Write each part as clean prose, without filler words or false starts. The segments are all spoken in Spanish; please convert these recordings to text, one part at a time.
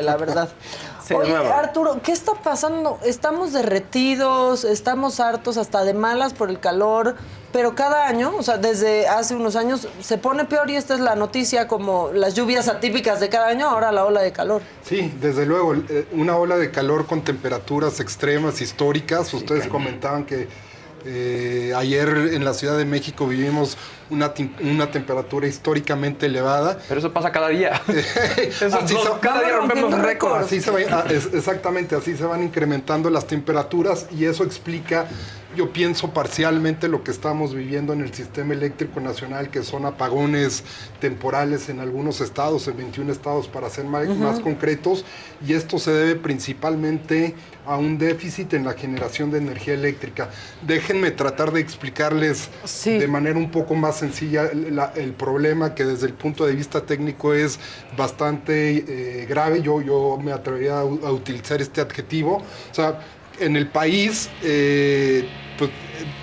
la verdad. Sí, Oye, nuevo. Arturo, ¿qué está pasando? Estamos derretidos, estamos hartos hasta de malas por el calor, pero cada año, o sea, desde hace unos años, se pone peor y esta es la noticia, como las lluvias atípicas de cada año, ahora la ola de calor. Sí, desde luego, una ola de calor con temperaturas extremas, históricas. Ustedes comentaban que ayer en la Ciudad de México vivimos una temperatura históricamente elevada. Pero eso pasa cada día. Cada día rompemos récords. Así se va, exactamente, así se van incrementando las temperaturas y eso explica, yo pienso, parcialmente lo que estamos viviendo en el sistema eléctrico nacional, que son apagones temporales en algunos estados, en 21 estados para ser más concretos, y esto se debe principalmente a un déficit en la generación de energía eléctrica. Déjenme tratar de explicarles de manera un poco más sencilla el problema, que desde el punto de vista técnico es bastante grave. Yo me atrevería a utilizar este adjetivo. O sea, en el país, pues,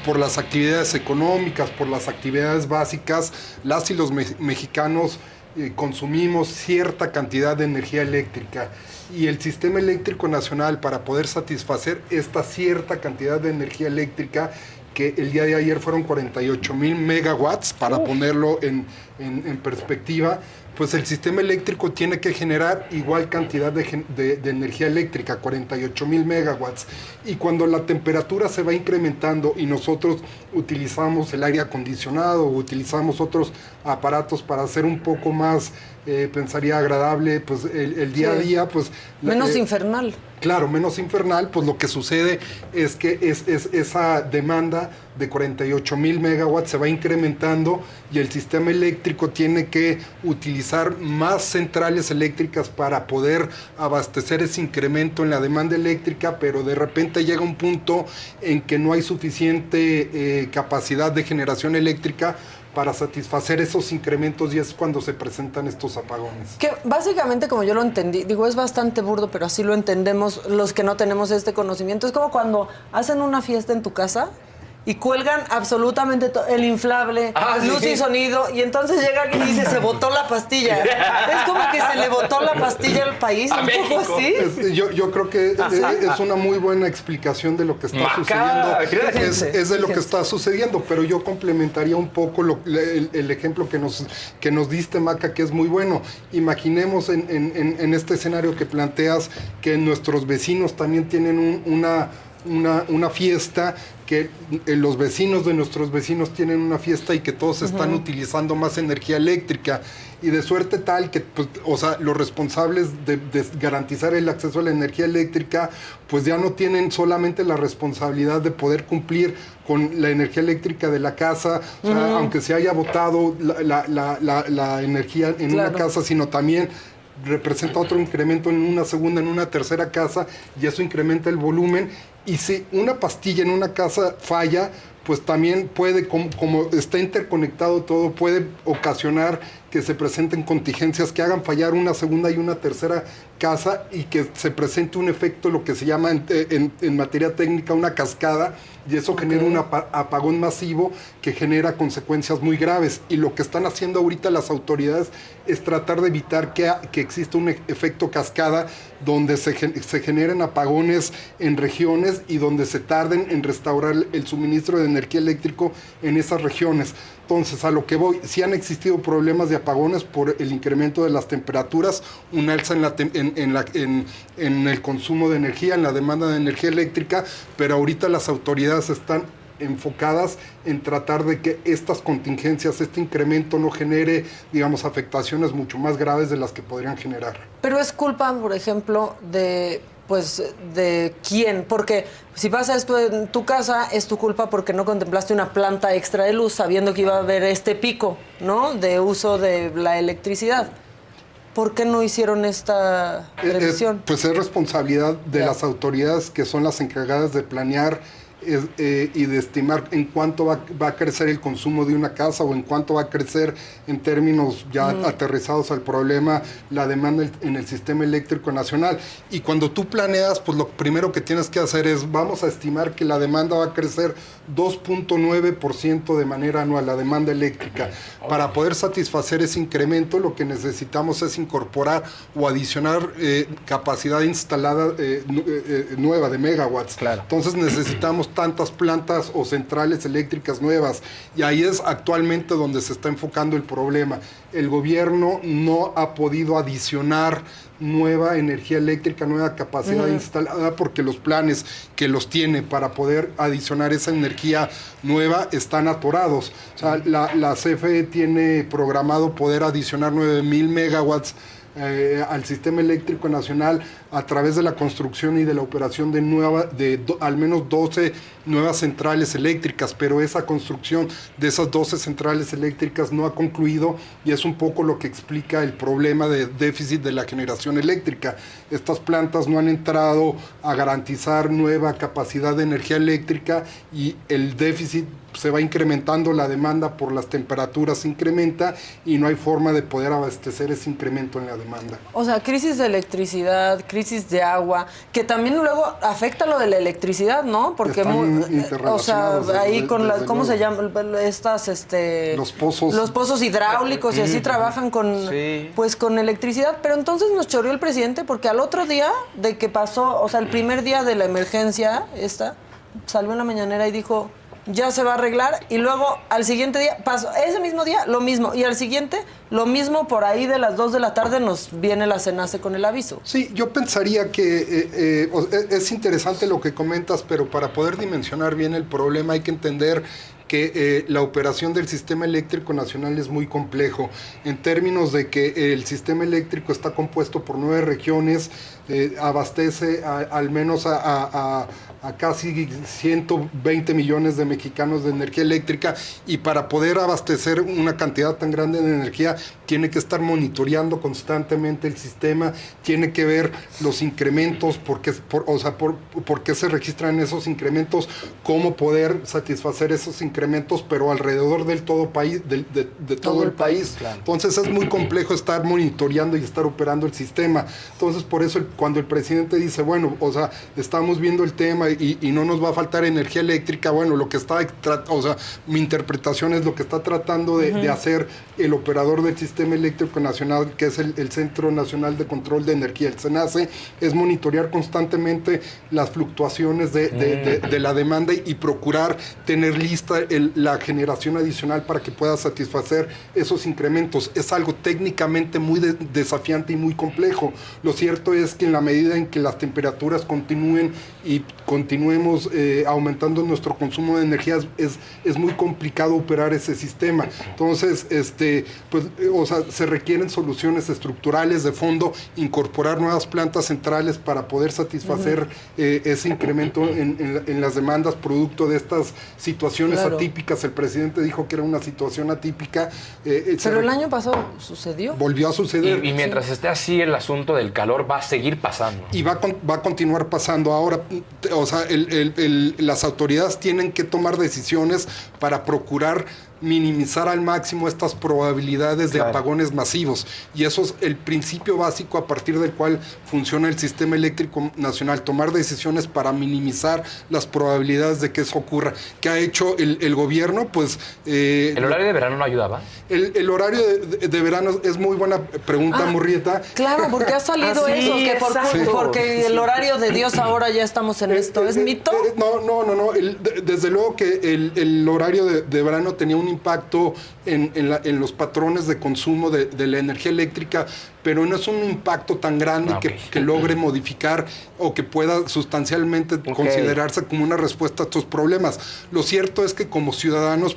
por las actividades económicas, por las actividades básicas, las y los mexicanos consumimos cierta cantidad de energía eléctrica, y el sistema eléctrico nacional, para poder satisfacer esta cierta cantidad de energía eléctrica, que el día de ayer fueron 48,000 megawatts, para ponerlo en perspectiva, pues el sistema eléctrico tiene que generar igual cantidad de energía eléctrica, 48,000 megawatts. Y cuando la temperatura se va incrementando y nosotros utilizamos el aire acondicionado o utilizamos otros aparatos para hacer un poco más, pensaría, agradable, pues el día a día, pues... Menos infernal. Claro, menos infernal, pues lo que sucede es que esa demanda de 48,000 megawatts se va incrementando y el sistema eléctrico tiene que utilizar más centrales eléctricas para poder abastecer ese incremento en la demanda eléctrica, pero de repente llega un punto en que no hay suficiente capacidad de generación eléctrica para satisfacer esos incrementos, y es cuando se presentan estos apagones. Que básicamente, como yo lo entendí, digo, es bastante burdo, pero así lo entendemos los que no tenemos este conocimiento. Es como cuando hacen una fiesta en tu casa y cuelgan absolutamente el inflable, luz y sonido, y entonces llega alguien y dice, se botó la pastilla. Es como que se le botó la pastilla al país, un poco así. Yo creo que es una muy buena explicación de lo que está sucediendo. Es de lo que está sucediendo, pero yo complementaría un poco el ejemplo que nos diste, Maca, que es muy bueno. Imaginemos en este escenario que planteas, que nuestros vecinos también tienen una fiesta, que los vecinos de nuestros vecinos tienen una fiesta y que todos están utilizando más energía eléctrica, y de suerte tal que, pues, o sea, los responsables de garantizar el acceso a la energía eléctrica, pues ya no tienen solamente la responsabilidad de poder cumplir con la energía eléctrica de la casa, o sea, aunque se haya botado la energía en una casa, sino también representa otro incremento en una segunda, en una tercera casa, y eso incrementa el volumen. Y si una pastilla en una casa falla, pues también puede, como está interconectado todo, puede ocasionar que se presenten contingencias que hagan fallar una segunda y una tercera casa, y que se presente un efecto, lo que se llama en materia técnica, una cascada, y eso genera un apagón masivo que genera consecuencias muy graves. Y lo que están haciendo ahorita las autoridades es tratar de evitar que exista un efecto cascada, donde se generen apagones en regiones y donde se tarden en restaurar el suministro de energía eléctrico en esas regiones. Entonces, a lo que voy, sí han existido problemas de apagones por el incremento de las temperaturas, un alza en el consumo de energía, en la demanda de energía eléctrica, pero ahorita las autoridades están enfocadas en tratar de que estas contingencias, este incremento, no genere, digamos, afectaciones mucho más graves de las que podrían generar. Pero es culpa, por ejemplo, de quién, porque si pasa esto en tu casa, es tu culpa porque no contemplaste una planta extra de luz sabiendo que iba a haber este pico, ¿no?, de uso de la electricidad. ¿Por qué no hicieron esta previsión? Pues es responsabilidad de las autoridades, que son las encargadas de planear y de estimar en cuánto va a crecer el consumo de una casa o en cuánto va a crecer en términos ya aterrizados al problema la demanda en el sistema eléctrico nacional. Y cuando tú planeas, pues lo primero que tienes que hacer es, vamos a estimar que la demanda va a crecer 2.9% de manera anual, la demanda eléctrica. Para poder satisfacer ese incremento, lo que necesitamos es incorporar o adicionar capacidad instalada nueva de megawatts. Claro. Entonces necesitamos tantas plantas o centrales eléctricas nuevas, y ahí es actualmente donde se está enfocando el problema. El gobierno no ha podido adicionar nueva energía eléctrica, nueva capacidad instalada, porque los planes que los tiene para poder adicionar esa energía nueva están atorados. O sea, la CFE tiene programado poder adicionar 9,000 megawatts al sistema eléctrico nacional a través de la construcción y de la operación de al menos 12 nuevas centrales eléctricas, pero esa construcción de esas 12 centrales eléctricas no ha concluido, y es un poco lo que explica el problema de déficit de la generación eléctrica. Estas plantas no han entrado a garantizar nueva capacidad de energía eléctrica, y el déficit se va incrementando, la demanda por las temperaturas se incrementa y no hay forma de poder abastecer ese incremento en la demanda. O sea, crisis de electricidad, crisis de agua, que también luego afecta lo de la electricidad, ¿no? Porque o sea, ahí con las, ¿cómo se llaman? Estas, los pozos. Los pozos hidráulicos y así trabajan con, pues, con electricidad. Pero entonces nos choreó el presidente, porque al otro día de que pasó, o sea, el primer día de la emergencia salió en la mañanera y dijo, ya se va a arreglar, y luego al siguiente día, pasó ese mismo día, lo mismo, y al siguiente, lo mismo, por ahí de las 2 de la tarde nos viene la CENACE con el aviso. Sí, yo pensaría que es interesante lo que comentas, pero para poder dimensionar bien el problema hay que entender que la operación del sistema eléctrico nacional es muy complejo, en términos de que el sistema eléctrico está compuesto por 9 regiones, abastece al menos a casi 120 millones de mexicanos de energía eléctrica, y para poder abastecer una cantidad tan grande de energía tiene que estar monitoreando constantemente el sistema, tiene que ver los incrementos, por qué se registran esos incrementos, cómo poder satisfacer esos incrementos, pero alrededor del todo país, de todo el país. Claro. Entonces es muy complejo estar monitoreando y estar operando el sistema. Entonces por eso cuando el presidente dice, bueno, o sea, estamos viendo el tema y no nos va a faltar energía eléctrica, bueno, lo que está, o sea, mi interpretación es lo que está tratando de hacer el operador del sistema eléctrico nacional, que es el Centro Nacional de Control de Energía, el CENACE, es monitorear constantemente las fluctuaciones de la demanda y procurar tener lista la generación adicional para que pueda satisfacer esos incrementos. Es algo técnicamente muy desafiante y muy complejo. Lo cierto es que en la medida en que las temperaturas continúen y continuemos aumentando nuestro consumo de energía, es muy complicado operar ese sistema. Entonces, pues, o sea, se requieren soluciones estructurales de fondo, incorporar nuevas plantas centrales para poder satisfacer ese incremento en las demandas producto de estas situaciones atípicas. El presidente dijo que era una situación atípica. Pero el año pasado sucedió. Volvió a suceder. Y mientras esté así, el asunto del calor va a seguir pasando. Y va a continuar pasando. Ahora, o sea, las autoridades tienen que tomar decisiones para procurar minimizar al máximo estas probabilidades de apagones masivos, y eso es el principio básico a partir del cual funciona el sistema eléctrico nacional, tomar decisiones para minimizar las probabilidades de que eso ocurra. ¿Qué ha hecho el gobierno? Pues ¿el horario de verano no ayudaba? El horario de verano es muy buena pregunta, Murrieta. Claro, porque ha salido eso, que porque el horario de Dios ahora ya estamos en esto. ¿Es mito? No. Desde luego que el horario de verano tenía un impacto en los patrones de consumo de la energía eléctrica, pero no es un impacto tan grande que logre modificar o que pueda sustancialmente considerarse como una respuesta a estos problemas. Lo cierto es que como ciudadanos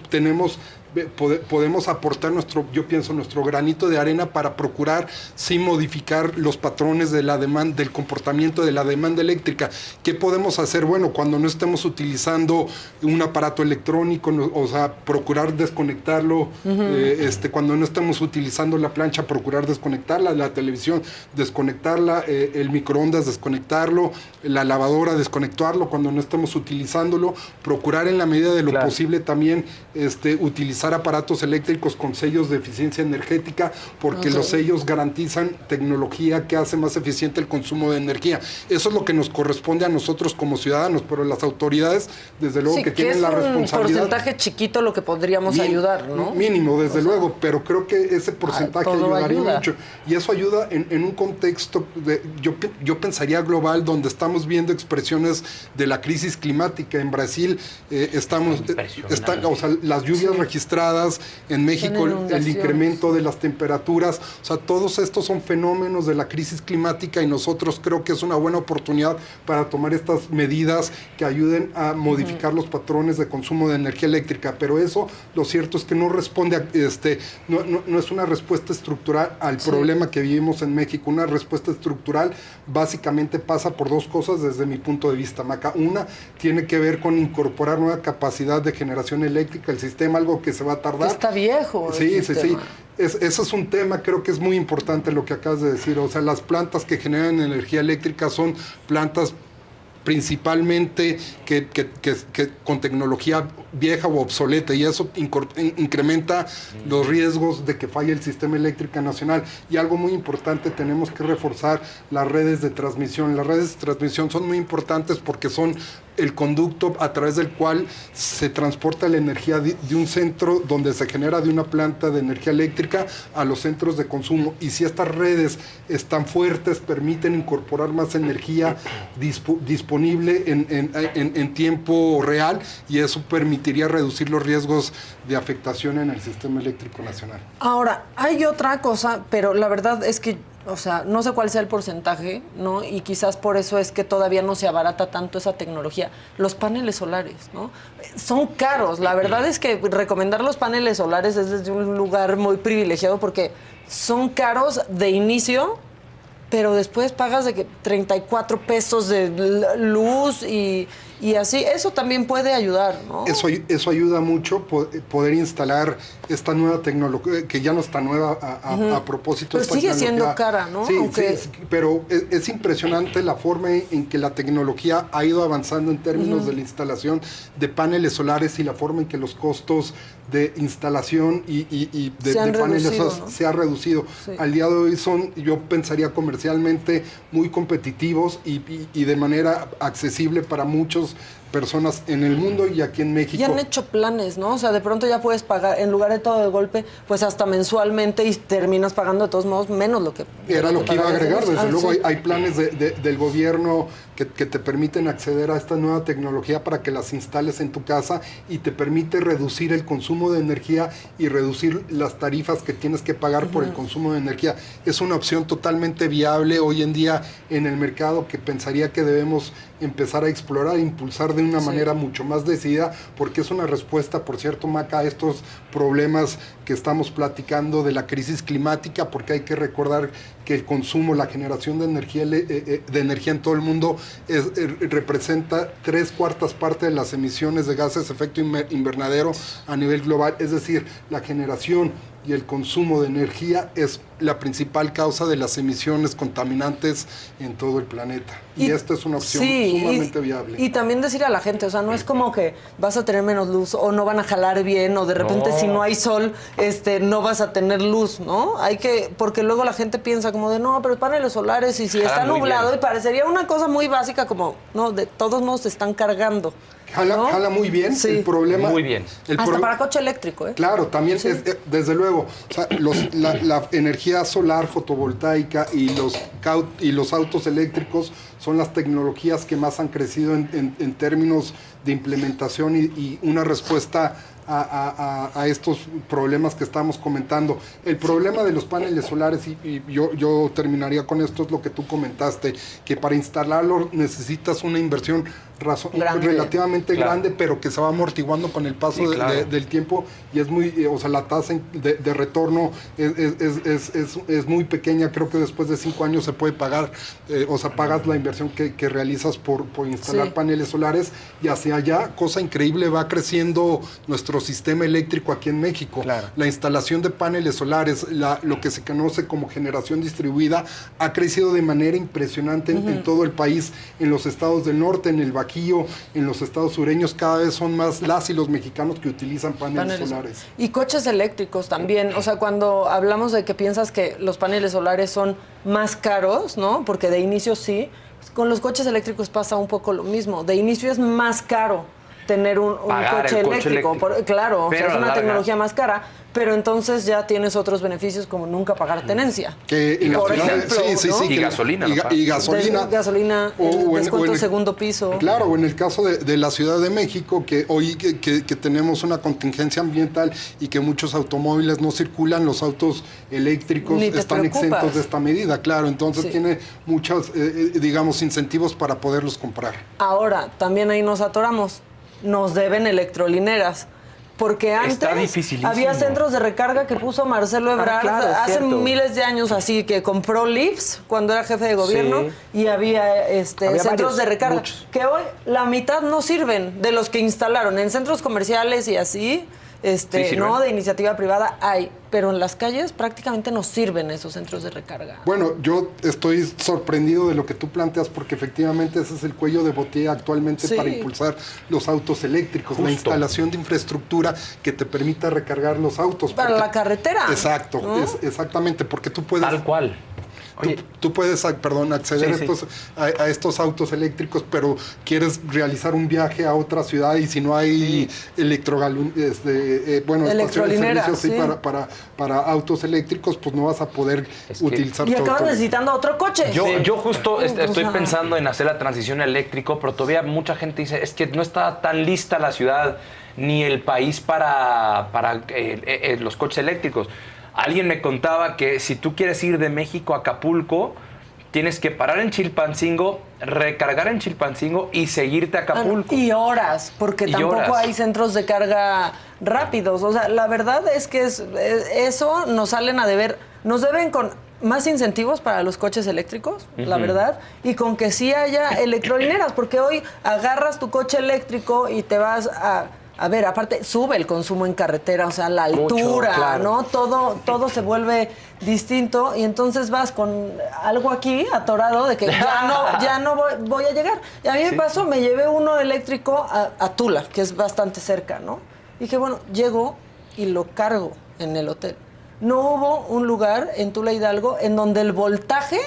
podemos aportar nuestro granito de arena para procurar sí modificar los patrones de la demanda, del comportamiento de la demanda eléctrica. ¿Qué podemos hacer? Bueno, cuando no estemos utilizando un aparato electrónico, o sea, procurar desconectarlo, cuando no estemos utilizando la plancha, procurar desconectarla, la televisión, desconectarla, el microondas, desconectarlo, la lavadora, desconectarlo cuando no estemos utilizándolo, procurar en la medida de lo posible también utilizar aparatos eléctricos con sellos de eficiencia energética, porque los sellos garantizan tecnología que hace más eficiente el consumo de energía. Eso es lo que nos corresponde a nosotros como ciudadanos, pero las autoridades, desde luego que tienen la responsabilidad. Es un porcentaje chiquito lo que podríamos ayudar, ¿no? Mínimo, desde luego, pero creo que ese porcentaje ayudaría mucho. Y eso ayuda en un contexto, yo pensaría global, donde estamos viendo expresiones de la crisis climática. En Brasil las lluvias registradas, en México el incremento de las temperaturas, o sea, todos estos son fenómenos de la crisis climática y nosotros creo que es una buena oportunidad para tomar estas medidas que ayuden a modificar los patrones de consumo de energía eléctrica. Pero eso, lo cierto es que no responde a, no es una respuesta estructural al problema que vivimos en México. Una respuesta estructural básicamente pasa por dos cosas desde mi punto de vista, Maca. Una tiene que ver con incorporar nueva capacidad de generación eléctrica al sistema, algo que se va a tardar. Está viejo. Sí. Ese es un tema, creo que es muy importante lo que acabas de decir. O sea, las plantas que generan energía eléctrica son plantas principalmente que con tecnología vieja o obsoleta, y eso incrementa los riesgos de que falle el sistema eléctrico nacional. Y algo muy importante, tenemos que reforzar las redes de transmisión. Las redes de transmisión son muy importantes porque son el conducto a través del cual se transporta la energía de un centro donde se genera de una planta de energía eléctrica a los centros de consumo. Y si estas redes están fuertes, permiten incorporar más energía disponible en tiempo real, y eso permitiría reducir los riesgos de afectación en el sistema eléctrico nacional. Ahora, hay otra cosa, pero la verdad es que, o sea, no sé cuál sea el porcentaje, ¿no? Y quizás por eso es que todavía no se abarata tanto esa tecnología. Los paneles solares, ¿no? Son caros. La verdad es que recomendar los paneles solares es desde un lugar muy privilegiado porque son caros de inicio, pero después pagas de que 34 pesos de luz y así. Eso también puede ayudar, ¿no? Eso ayuda mucho, poder instalar esta nueva tecnología, que ya no está nueva a propósito. Pero sigue siendo cara, ¿no? Sí, pero es impresionante la forma en que la tecnología ha ido avanzando en términos de la instalación de paneles solares y la forma en que los costos de instalación y de paneles solares, ¿no?, se ha reducido. Sí. Al día de hoy yo pensaría comercialmente muy competitivos y de manera accesible para muchas personas en el mundo y aquí en México. Ya han hecho planes, ¿no? O sea, de pronto ya puedes pagar, en lugar de todo de golpe, pues hasta mensualmente, y terminas pagando de todos modos menos lo que... Era lo que iba a agregar, desde luego hay planes del gobierno que te permiten acceder a esta nueva tecnología para que las instales en tu casa, y te permite reducir el consumo de energía y reducir las tarifas que tienes que pagar por el consumo de energía. Es una opción totalmente viable hoy en día en el mercado, que pensaría que debemos empezar a explorar e impulsar de una manera mucho más decidida, porque es una respuesta, por cierto, Maca, a estos problemas que estamos platicando de la crisis climática, porque hay que recordar que el consumo, la generación de energía en todo el mundo representa 3/4 partes de las emisiones de gases de efecto invernadero a nivel global. Es decir, la generación y el consumo de energía es la principal causa de las emisiones contaminantes en todo el planeta. Y esta es una opción sumamente viable. Y también decir a la gente, o sea, no es como que vas a tener menos luz o no van a jalar bien, o de repente si no hay sol, no vas a tener luz, ¿no? Porque luego la gente piensa como de, no, pero paneles solares, y si está nublado, y parecería una cosa muy básica como, no, de todos modos se están cargando. Jala muy bien. Sí. El problema... Muy bien. Hasta para coche eléctrico, ¿eh? Claro, también desde luego. O sea, la energía solar fotovoltaica y los autos eléctricos son las tecnologías que más han crecido en términos de implementación y una respuesta a estos problemas que estamos comentando. El problema de los paneles solares, y yo terminaría con esto, es lo que tú comentaste, que para instalarlo necesitas una inversión relativamente grande, pero que se va amortiguando con el paso del tiempo, y es muy, o sea, la tasa de retorno es muy pequeña. Creo que después de 5 años se puede pagar, o sea, pagas la inversión que realizas por instalar paneles solares, y hacia allá, cosa increíble, va creciendo nuestros ecosistema eléctrico aquí en México. Claro. La instalación de paneles solares, lo que se conoce como generación distribuida, ha crecido de manera impresionante en todo el país, en los estados del norte, en el Bajío, en los estados sureños, cada vez son más las y los mexicanos que utilizan paneles solares. Y coches eléctricos también, o sea, cuando hablamos de que piensas que los paneles solares son más caros, ¿no? Porque de inicio sí, con los coches eléctricos pasa un poco lo mismo. De inicio es más caro tener un coche eléctrico. Claro, o sea, es una tecnología más cara, pero entonces ya tienes otros beneficios como nunca pagar tenencia. Por ejemplo, y gasolina. Y gasolina. Gasolina, descuento segundo piso. Claro, o en el caso de la Ciudad de México, que hoy que tenemos una contingencia ambiental y que muchos automóviles no circulan, los autos eléctricos están exentos de esta medida, claro. Entonces tiene muchos, digamos, incentivos para poderlos comprar. Ahora, también ahí nos atoramos. Nos deben electrolineras. Porque antes había centros de recarga que puso Marcelo Ebrard hace miles de años, así que compró Leafs cuando era jefe de gobierno y había centros de recarga que hoy la mitad no sirven de los que instalaron en centros comerciales y así. No, de iniciativa privada hay, pero en las calles prácticamente no sirven esos centros de recarga. Bueno, yo estoy sorprendido de lo que tú planteas porque efectivamente ese es el cuello de botella actualmente para impulsar los autos eléctricos, la instalación de infraestructura que te permita recargar los autos. Para la carretera. Exacto, ¿no? Exactamente, porque tú puedes... Tal cual. Tú puedes, acceder a estos autos eléctricos, pero quieres realizar un viaje a otra ciudad y si no hay estaciones para autos eléctricos, pues no vas a poder utilizar todo. Y acabas necesitando otro coche. Yo justo estoy pensando en hacer la transición eléctrico, pero todavía mucha gente dice, es que no está tan lista la ciudad ni el país para los coches eléctricos. Alguien me contaba que si tú quieres ir de México a Acapulco, tienes que parar en Chilpancingo, recargar en Chilpancingo y seguirte a Acapulco. Y horas, porque tampoco hay centros de carga rápidos. O sea, la verdad es que eso nos salen a deber. Nos deben con más incentivos para los coches eléctricos, la verdad, y con que sí haya electrolineras, porque hoy agarras tu coche eléctrico y te vas a ver, aparte, sube el consumo en carretera, o sea, la altura, claro, ¿no? Todo se vuelve distinto y entonces vas con algo aquí atorado de que ya no voy a llegar. Y a mí me pasó, me llevé uno eléctrico a Tula, que es bastante cerca, ¿no? Y dije, bueno, llego y lo cargo en el hotel. No hubo un lugar en Tula Hidalgo en donde el voltaje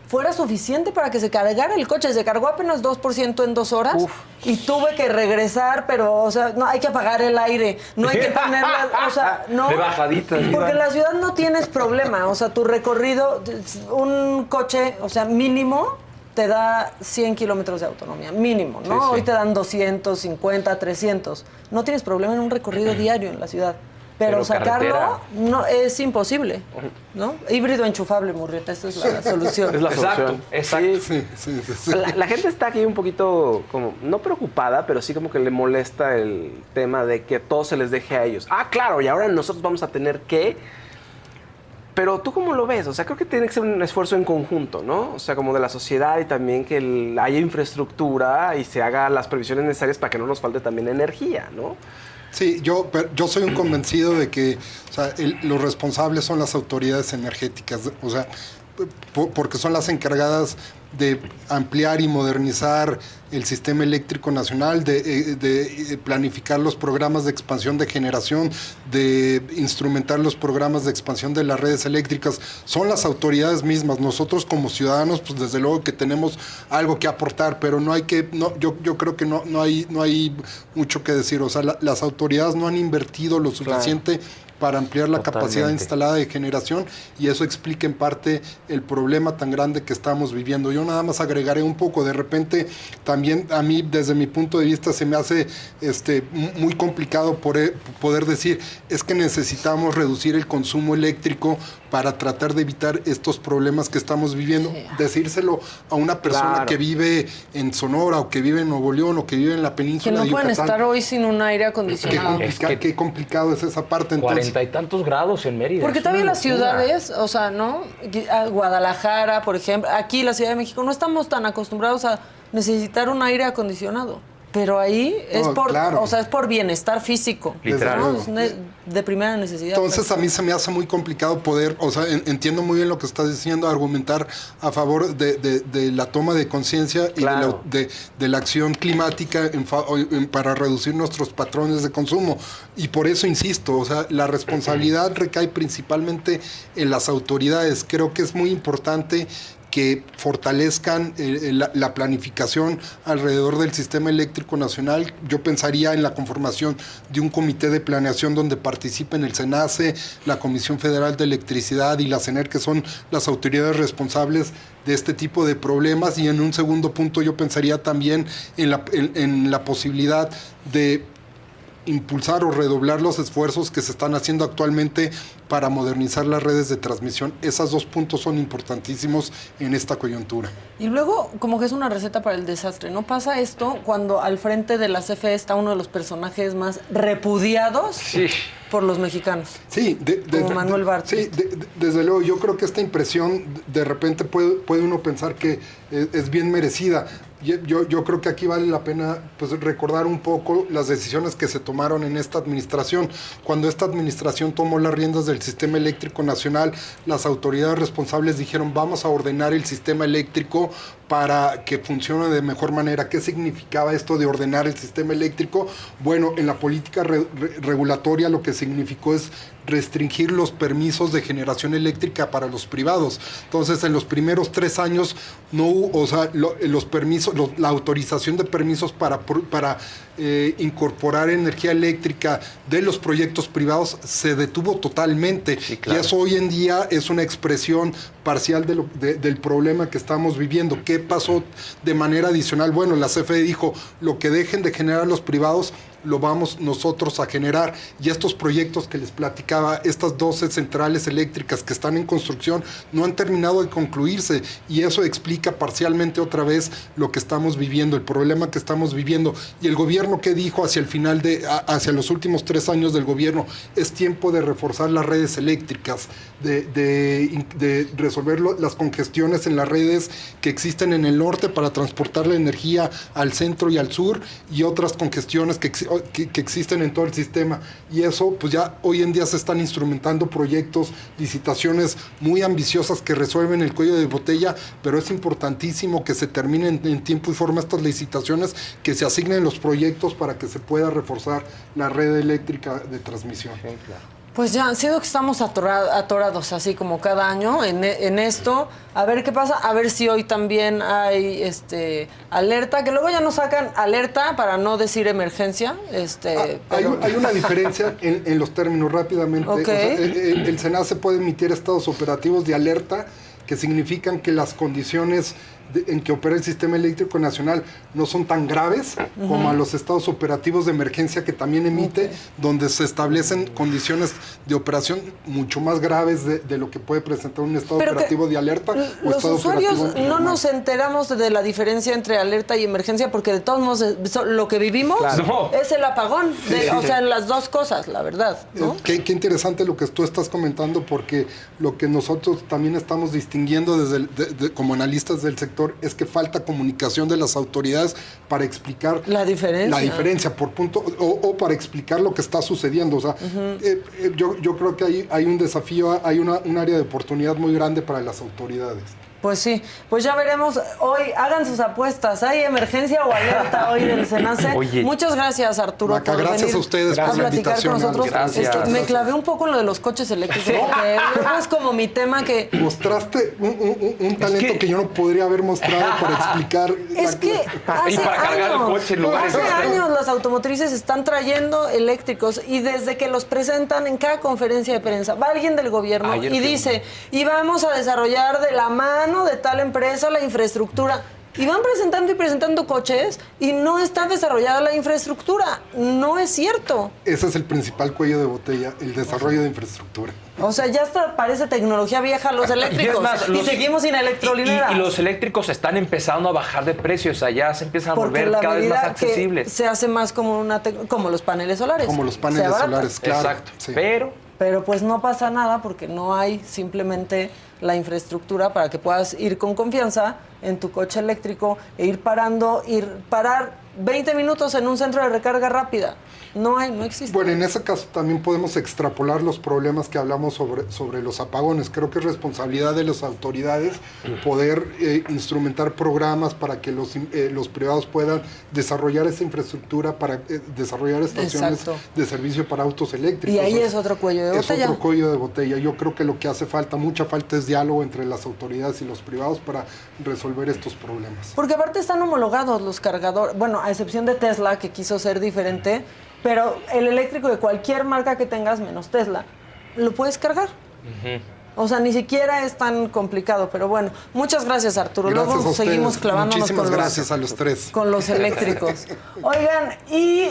fuera suficiente para que se cargara el coche. Se cargó apenas 2% en 2 horas. Y tuve que regresar, pero, o sea, no hay que apagar el aire, no hay que ponerla, o sea, no. De bajadita. Porque en la ciudad no tienes problema, o sea, tu recorrido, un coche, o sea, mínimo, te da 100 kilómetros de autonomía, mínimo, ¿no? Sí. Hoy te dan 250, 300. No tienes problema en un recorrido diario en la ciudad. Pero sacarlo no es imposible, ¿no? Híbrido enchufable, Murrieta, esa es la solución. Es la solución. Exacto. Sí. La gente está aquí un poquito como, no preocupada, pero sí como que le molesta el tema de que todo se les deje a ellos. Ah, claro, y ahora nosotros vamos a tener que... Pero ¿tú cómo lo ves? O sea, creo que tiene que ser un esfuerzo en conjunto, ¿no? O sea, como de la sociedad y también que haya infraestructura y se hagan las previsiones necesarias para que no nos falte también energía, ¿no? Sí, yo soy un convencido de que los responsables son las autoridades energéticas, o sea, porque son las encargadas de ampliar y modernizar el sistema eléctrico nacional, de planificar los programas de expansión de generación, de instrumentar los programas de expansión de las redes eléctricas. Son las autoridades mismas. Nosotros como ciudadanos, pues desde luego que tenemos algo que aportar, pero yo creo que no hay mucho que decir. O sea, las autoridades no han invertido lo suficiente para ampliar la capacidad instalada de generación y eso explica en parte el problema tan grande que estamos viviendo. Yo nada más agregaré un poco, de repente también a mí desde mi punto de vista se me hace muy complicado poder decir es que necesitamos reducir el consumo eléctrico para tratar de evitar estos problemas que estamos viviendo. Sí. Decírselo a una persona que vive en Sonora o que vive en Nuevo León o que vive en la península de Yucatán. Que no pueden estar hoy sin un aire acondicionado. Qué complicado es esa parte. Entonces, 40 y tantos grados en Mérida. Porque todavía las ciudades, o sea, ¿no? Guadalajara, por ejemplo, aquí la Ciudad de México, no estamos tan acostumbrados a necesitar un aire acondicionado. Pero ahí es claro. o sea, es por bienestar físico. Literal. ¿No? Es de primera necesidad. Entonces a mí se me hace muy complicado poder, o sea, entiendo muy bien lo que estás diciendo, argumentar a favor de la toma de conciencia Claro. y de la acción climática para reducir nuestros patrones de consumo. Y por eso insisto, o sea, la responsabilidad recae principalmente en las autoridades. Creo que es muy importante que fortalezcan la planificación alrededor del sistema eléctrico nacional. Yo pensaría en la conformación de un comité de planeación donde participen el SENACE, la Comisión Federal de Electricidad y la CENER, que son las autoridades responsables de este tipo de problemas. Y en un segundo punto yo pensaría también en la posibilidad de impulsar o redoblar los esfuerzos que se están haciendo actualmente para modernizar las redes de transmisión. Esos dos puntos son importantísimos en esta coyuntura. Y luego, como que es una receta para el desastre. ¿No pasa esto cuando al frente de la CFE está uno de los personajes más repudiados por los mexicanos? Sí, como Manuel Bartlett. Sí, desde luego. Yo creo que esta impresión de repente puede uno pensar que es bien merecida. Yo creo que aquí vale la pena pues recordar un poco las decisiones que se tomaron en esta administración. Cuando esta administración tomó las riendas del sistema eléctrico nacional, las autoridades responsables dijeron: vamos a ordenar el sistema eléctrico para que funcione de mejor manera. ¿Qué significaba esto de ordenar el sistema eléctrico? Bueno, en la política regulatoria lo que significó es restringir los permisos de generación eléctrica para los privados. Entonces, en los primeros 3 años no hubo, o sea, los permisos, la autorización de permisos para incorporar energía eléctrica de los proyectos privados se detuvo totalmente. Sí, claro. Y eso hoy en día es una expresión parcial del problema que estamos viviendo. ¿Qué pasó de manera adicional? Bueno, la CFE dijo: lo que dejen de generar los privados lo vamos nosotros a generar. Y estos proyectos que les platicaba, estas 12 centrales eléctricas que están en construcción, no han terminado de concluirse, y eso explica parcialmente otra vez lo que estamos viviendo, el problema que estamos viviendo. Y el gobierno, ¿qué dijo hacia el final hacia los últimos 3 años del gobierno? Es tiempo de reforzar las redes eléctricas, de resolver las congestiones en las redes que existen en el norte para transportar la energía al centro y al sur, y otras congestiones que existen en todo el sistema. Y eso, pues ya hoy en día se están instrumentando proyectos, licitaciones muy ambiciosas que resuelven el cuello de botella, pero es importantísimo que se terminen en tiempo y forma estas licitaciones, que se asignen los proyectos para que se pueda reforzar la red eléctrica de transmisión. Pues ya, siento que estamos atorados así como cada año en esto. A ver qué pasa, a ver si hoy también hay alerta, que luego ya nos sacan alerta para no decir emergencia. Hay una diferencia en los términos rápidamente. Okay. O sea, el SENACE puede emitir estados operativos de alerta, que significan que las condiciones en que opera el sistema eléctrico nacional no son tan graves como a los estados operativos de emergencia que también emite, donde se establecen condiciones de operación mucho más graves de lo que puede presentar un estado operativo de alerta. Los usuarios no nos enteramos de la diferencia entre alerta y emergencia, porque de todos modos lo que vivimos es el apagón, o sea, en las dos cosas, la verdad, ¿no? Qué interesante lo que tú estás comentando, porque lo que nosotros también estamos distinguiendo como analistas del sector es que falta comunicación de las autoridades para explicar la diferencia por punto, o para explicar lo que está sucediendo. O sea, yo creo que hay un desafío, hay un área de oportunidad muy grande para las autoridades. Pues sí, pues ya veremos. Hoy hagan sus apuestas. ¿Hay emergencia o alerta hoy del SENACE? Oye. Muchas gracias, Arturo, Maca, por gracias venir a ustedes a por la platicar invitación. con nosotros. Gracias. Me clavé un poco en lo de los coches eléctricos, porque luego es como mi tema que... Mostraste un talento que yo no podría haber mostrado para explicar. Es que hace y para cargar el coche en lugares hace extremos. años las automotrices están trayendo eléctricos, y desde que los presentan en cada conferencia de prensa va alguien del gobierno y dice: y vamos a desarrollar de la mano de tal empresa la infraestructura. Y van presentando y presentando coches y no está desarrollada la infraestructura. No es cierto. Ese es el principal cuello de botella, el desarrollo de infraestructura. O sea, ya hasta parece tecnología vieja los eléctricos. Y seguimos sin electrolineras. Y los eléctricos están empezando a bajar de precios. O sea, ya se empiezan a volver cada vez más accesibles. Se hace más como como los paneles solares. Como los paneles solares, claro. Exacto. Sí. Pero pues no pasa nada, porque no hay simplemente la infraestructura para que puedas ir con confianza en tu coche eléctrico e parar 20 minutos en un centro de recarga rápida. No existe. Bueno, en ese caso también podemos extrapolar los problemas que hablamos sobre los apagones. Creo que es responsabilidad de las autoridades poder instrumentar programas para que los privados puedan desarrollar esa infraestructura para desarrollar estaciones de servicio para autos eléctricos. Y ahí es otro cuello de botella. Es otro cuello de botella. Yo creo que lo que hace falta, mucha falta, es diálogo entre las autoridades y los privados para resolver estos problemas. Porque aparte están homologados los cargadores, bueno, a excepción de Tesla, que quiso ser diferente, pero el eléctrico de cualquier marca que tengas, menos Tesla, lo puedes cargar. O sea, ni siquiera es tan complicado, pero bueno. Muchas gracias, Arturo. Gracias. Luego seguimos clavándonos Muchísimas gracias a los tres. Con los eléctricos. Oigan, y...